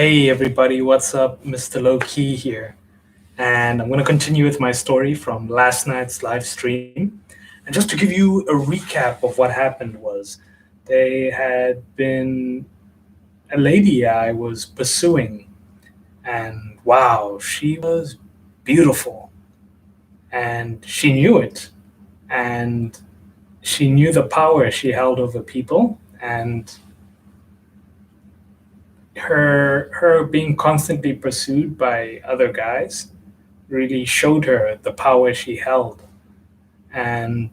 Hey everybody, what's up? Mr. Low Key here. And I'm going to continue with my story from last night's live stream. And just to give you a recap of what happened was they had been a lady I was pursuing, and wow, she was beautiful. And she knew it. And she knew the power she held over people. And her being constantly pursued by other guys really showed her the power she held. And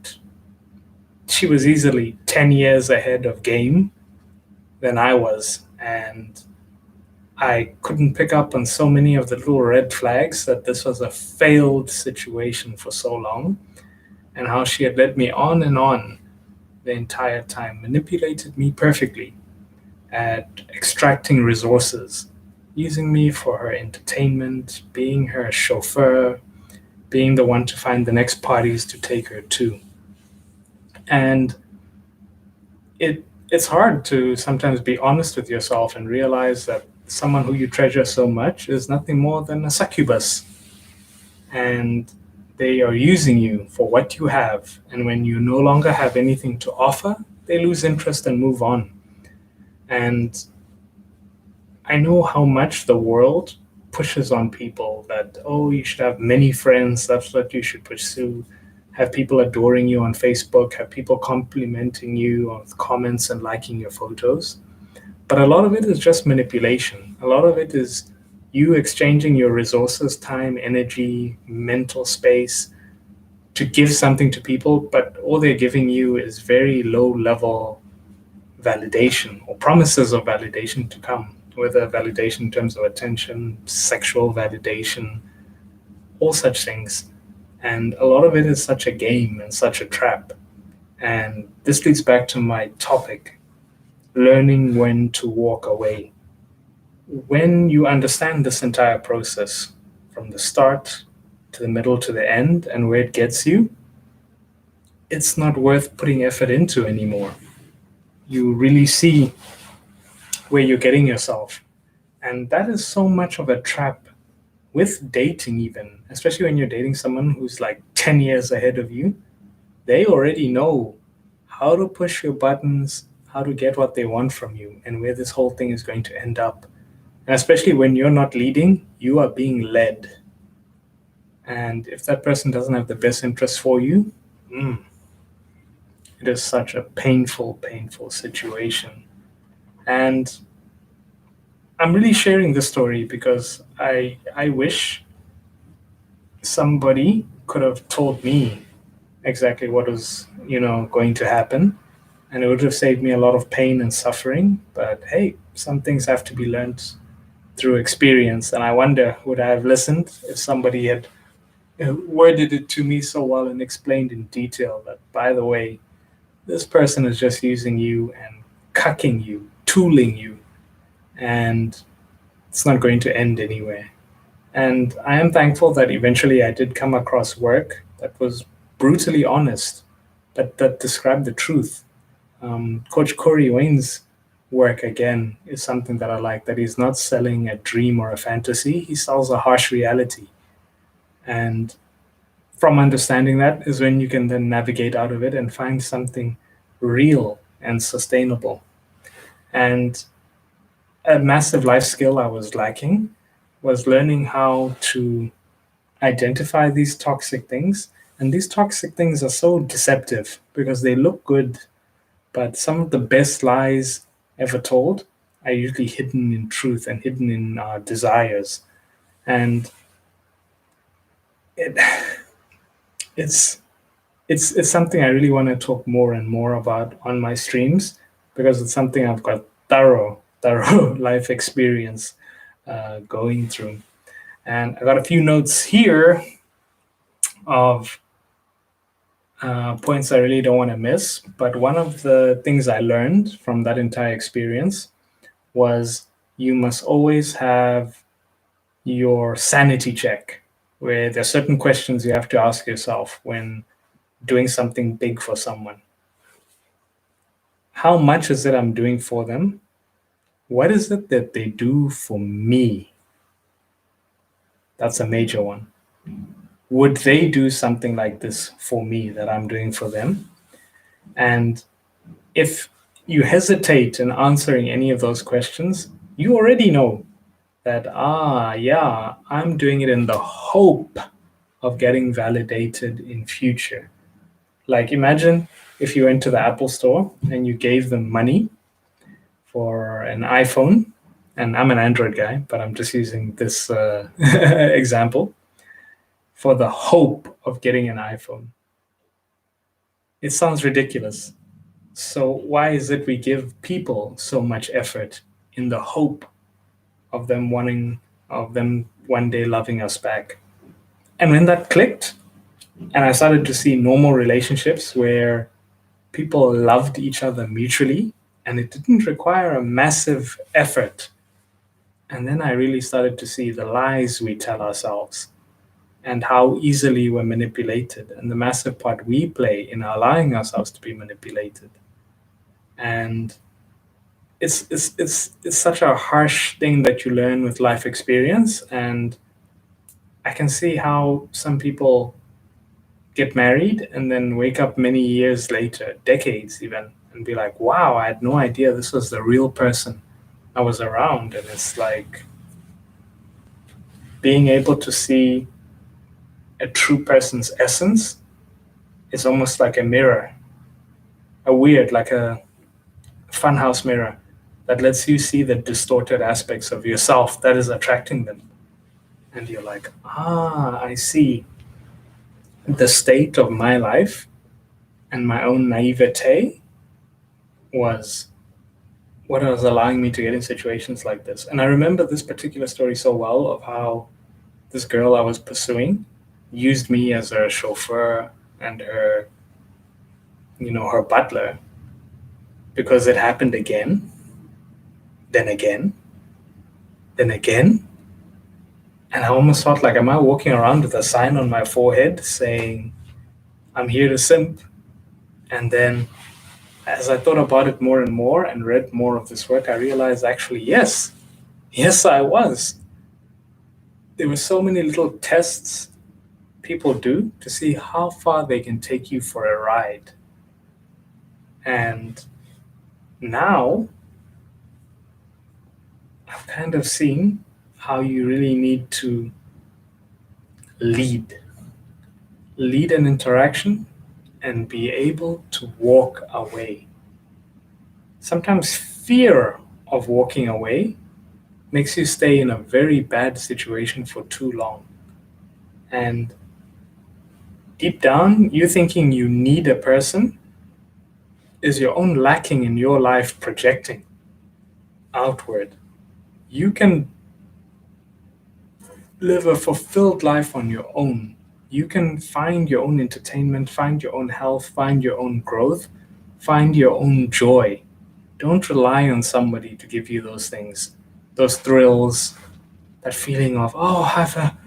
she was easily 10 years ahead of game than I was. And I couldn't pick up on so many of the little red flags that this was a failed situation for so long, and how she had led me on and on the entire time, manipulated me perfectly at extracting resources, using me for her entertainment, being her chauffeur, being the one to find the next parties to take her to. And it's hard to sometimes be honest with yourself and realize that someone who you treasure so much is nothing more than a succubus. And they are using you for what you have. And when you no longer have anything to offer, they lose interest and move on. And I know how much the world pushes on people that, oh, you should have many friends, that's what you should pursue. Have people adoring you on Facebook, have people complimenting you on comments and liking your photos. But a lot of it is just manipulation. A lot of it is you exchanging your resources, time, energy, mental space to give something to people, but all they're giving you is very low level validation or promises of validation to come, whether validation in terms of attention, sexual validation, all such things. And a lot of it is such a game and such a trap. And this leads back to my topic, learning when to walk away. When you understand this entire process from the start to the middle to the end and where it gets you, it's not worth putting effort into anymore. You really see where you're getting yourself. And that is so much of a trap with dating, even, especially when you're dating someone who's like 10 years ahead of you. They already know how to push your buttons, how to get what they want from you, and where this whole thing is going to end up. And especially when you're not leading, you are being led. And if that person doesn't have the best interest for you, it is such a painful, painful situation. And I'm really sharing this story because I wish somebody could have told me exactly what was, going to happen. And it would have saved me a lot of pain and suffering. But hey, some things have to be learned through experience. And I wonder, would I have listened if somebody had worded it to me so well and explained in detail that, by the way, this person is just using you and cucking you, tooling you, and it's not going to end anywhere. And I am thankful that eventually I did come across work that was brutally honest, that described the truth. Coach Corey Wayne's work, again, is something that I like, that he's not selling a dream or a fantasy, he sells a harsh reality. And from understanding that is when you can then navigate out of it and find something real and sustainable. And a massive life skill I was lacking was learning how to identify these toxic things. And these toxic things are so deceptive because they look good, but some of the best lies ever told are usually hidden in truth and hidden in our desires. And it, it's it's something I really want to talk more and more about on my streams because it's something I've got thorough life experience going through. And I got a few notes here of points I really don't want to miss. But one of the things I learned from that entire experience was you must always have your sanity check, where there are certain questions you have to ask yourself when doing something big for someone. How much is it I'm doing for them? What is it that they do for me? That's a major one. Would they do something like this for me that I'm doing for them? And if you hesitate in answering any of those questions, you already know that, yeah, I'm doing it in the hope of getting validated in future. Like, imagine if you went to the Apple store and you gave them money for an iPhone, and I'm an Android guy, but I'm just using this example for the hope of getting an iPhone. It sounds ridiculous. So, why is it we give people so much effort in the hope of them wanting, of them one day loving us back? And when that clicked, and I started to see normal relationships where people loved each other mutually and it didn't require a massive effort. And then I really started to see the lies we tell ourselves and how easily we're manipulated and the massive part we play in allowing ourselves to be manipulated. And it's such a harsh thing that you learn with life experience. And I can see how some people get married and then wake up many years later, decades even, and be like, wow, I had no idea this was the real person I was around. And it's like being able to see a true person's essence is almost like a mirror, a weird, like a funhouse mirror that lets you see the distorted aspects of yourself that is attracting them. And you're like, I see the state of my life and my own naivete was what was allowing me to get in situations like this. And I remember this particular story so well of how this girl I was pursuing used me as her chauffeur and her, her butler because it happened again, then again, then again. And I almost felt like, am I walking around with a sign on my forehead saying, I'm here to simp? And then as I thought about it more and more and read more of this work, I realized actually, yes, I was. There were so many little tests people do to see how far they can take you for a ride. And now I've kind of seen how you really need to lead, lead an interaction and be able to walk away. Sometimes fear of walking away makes you stay in a very bad situation for too long. And deep down, you thinking you need a person is your own lacking in your life projecting outward. You can live a fulfilled life on your own. You can find your own entertainment, find your own health, find your own growth, find your own joy. Don't rely on somebody to give you those things, those thrills, that feeling of, oh, I have a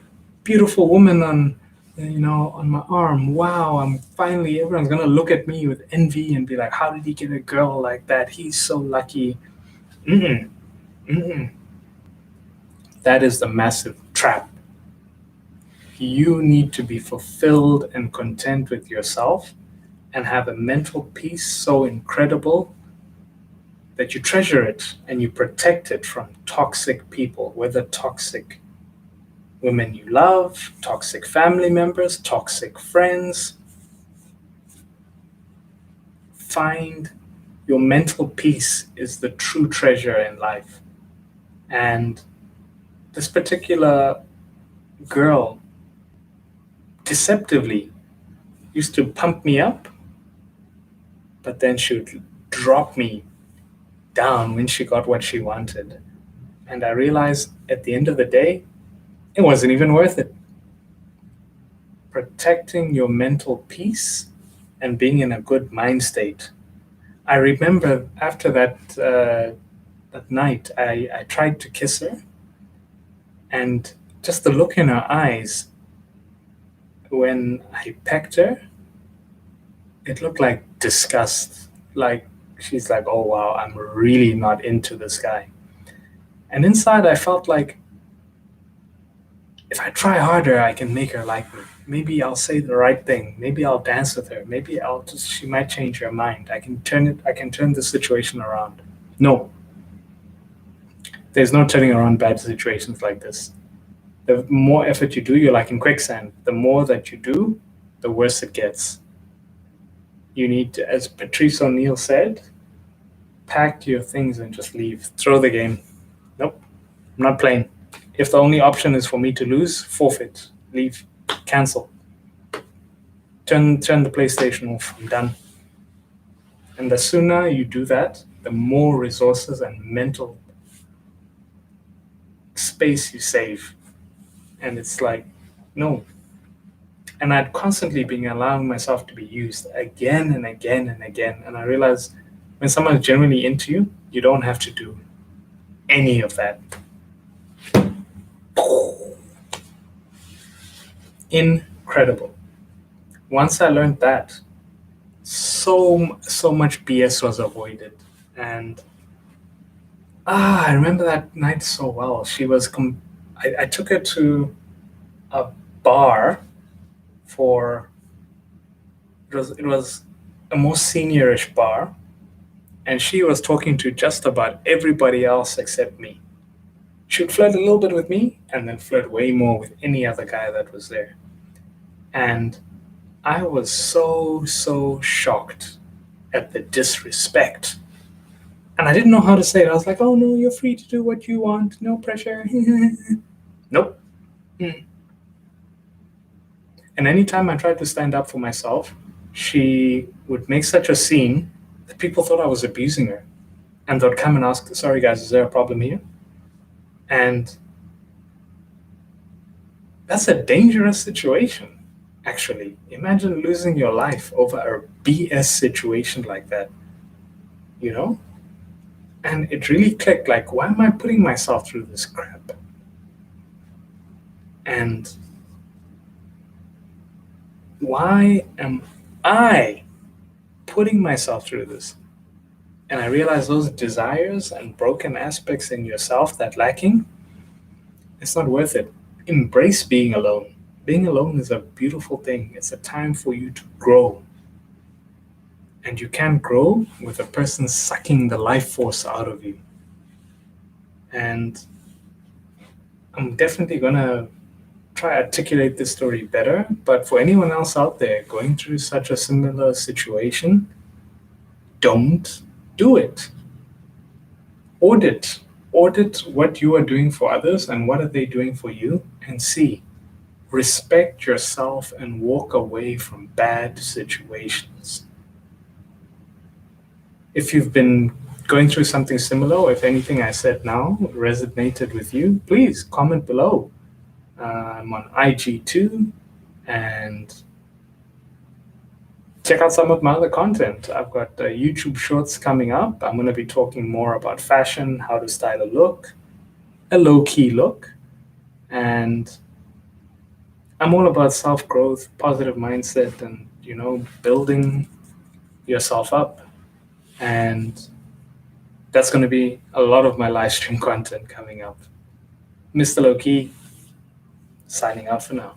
beautiful woman on my arm. Wow, I'm finally, everyone's going to look at me with envy and be like, how did he get a girl like that? He's so lucky. Mm-mm, mm-mm. That is the massive trap. You need to be fulfilled and content with yourself and have a mental peace so incredible that you treasure it and you protect it from toxic people, whether toxic women you love, toxic family members, toxic friends. Find your mental peace is the true treasure in life. And this particular girl deceptively used to pump me up, but then she would drop me down when she got what she wanted. And I realized at the end of the day, it wasn't even worth it. Protecting your mental peace and being in a good mind state. I remember after that night, I tried to kiss her, and just the look in her eyes when I pecked her, it looked like disgust. Like she's like, "Oh wow, I'm really not into this guy." And inside, I felt like if I try harder, I can make her like me. Maybe I'll say the right thing. Maybe I'll dance with her. Maybe she might change her mind. I can turn the situation around. No, there's no turning around bad situations like this. The more effort you do, you're like in quicksand. The more that you do, the worse it gets. You need to, as Patrice O'Neill said, pack your things and just leave. Throw the game. Nope, I'm not playing. If the only option is for me to lose, forfeit, leave, cancel. Turn the PlayStation off. I'm done. And the sooner you do that, the more resources and mental space you save. And it's like, no. And I'd constantly been allowing myself to be used again and again and again. And I realized when someone's genuinely into you, you don't have to do any of that. Incredible. Once I learned that, so much BS was avoided. And I remember that night so well. I took her to a bar for it was a more seniorish bar, and she was talking to just about everybody else except me. She would flirt a little bit with me and then flirt way more with any other guy that was there. And I was so shocked at the disrespect. And I didn't know how to say it. I was like, oh no, you're free to do what you want, no pressure. Nope. And anytime I tried to stand up for myself, she would make such a scene that people thought I was abusing her. And they'd come and ask, sorry guys, is there a problem here? And that's a dangerous situation, actually. Imagine losing your life over a BS situation like that, you know? And it really clicked, like, why am I putting myself through this crap? And why am I putting myself through this? And I realized those desires and broken aspects in yourself that lacking, it's not worth it. Embrace being alone. Being alone is a beautiful thing. It's a time for you to grow. And you can't grow with a person sucking the life force out of you. And I'm definitely going to try to articulate this story better. But for anyone else out there going through such a similar situation, don't do it. Audit what you are doing for others and what are they doing for you, and see. Respect yourself and walk away from bad situations. If you've been going through something similar, or if anything I said now resonated with you, please comment below. I'm on IG too, and check out some of my other content. I've got YouTube shorts coming up. I'm going to be talking more about fashion, how to style a look, a low-key look, and I'm all about self-growth, positive mindset, and, building yourself up. And that's going to be a lot of my live stream content coming up. Mr. Low-key, signing out for now.